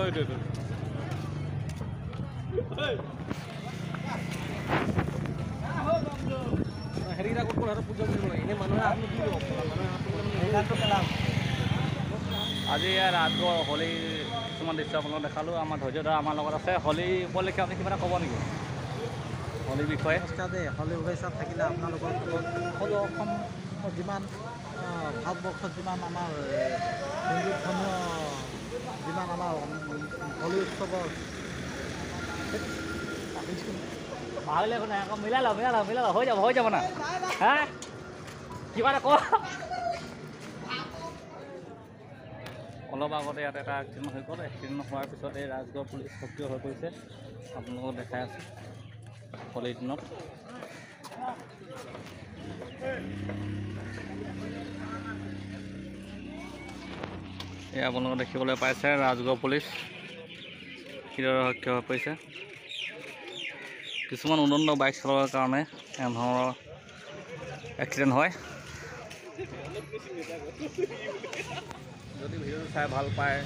এইটো হেৰিটা ক'ত ক'ত পূজা কৰিব লাগে এনেই মানুহে হাত নুধুব আজি ৰাজগড় হোলী কিছুমান দৃশ্য আপোনালোকক দেখালোঁ আমাৰ ধৈৰ্যদা আমাৰ লগত আছে হোলী উপলক্ষে আপুনি কিবা এটা ক'ব নেকি হোলীৰ বিষয়ে দেই হোলী শুভেচ্ছা থাকিলে আপোনালোকৰ সকলো অসম যিমান ভাৰতবৰ্ষত যিমান আমাৰ হিন্দু ধৰ্মীয় যিমান আমাৰ হোলী উৎসৱৰ পাহৰিলে একো নাই আকৌ মিলাই লওঁ হৈ যাব না হা কিবা এটা ক অলপ আগতে ইয়াত এটা এক্সিডেণ্ট হৈ গ'ল এক্সিডেণ্ট হোৱাৰ পিছত এই ৰাজগড় পুলিচ সক্ৰিয় হৈ পৰিছে আপোনালোকক দেখাই আছোঁ হোলীৰ দিনত এয়া আপোনালোকে দেখিবলৈ পাইছে ৰাজগড় পুলিচ কিদৰে সক্ৰিয় হৈ পৰিছে কিছুমান উদণ্ড বাইক চলোৱাৰ কাৰণে এনেধৰণৰ এক্সিডেণ্ট হয় যদি ভিডিঅ'টো চাই ভাল পায়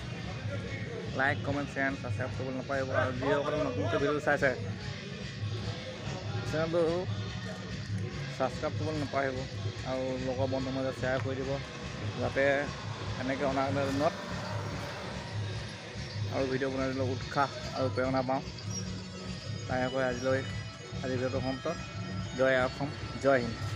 লাইক কমেণ্ট শ্বেয়াৰ ছাবস্ক্ৰাইব কৰিবলৈ নাপাৰিব আৰু যিসকলে নতুনকৈ ভিডিঅ'টো চাইছে চেনেলটো ছাবস্ক্ৰাইব কৰিবলৈ নাপাহৰিব আৰু লগৰ বন্ধুৰ মাজত শ্বেয়াৰ কৰি দিব যাতে এনেকৈ অনাগত দিনত আৰু ভিডিঅ' বনাবলৈ উৎসাহ আৰু প্ৰেৰণা পাওঁ তাকে আজিলৈ আজি ভিডিঅ'টো সমাপ্ত জয় অসম জয় হিন্দ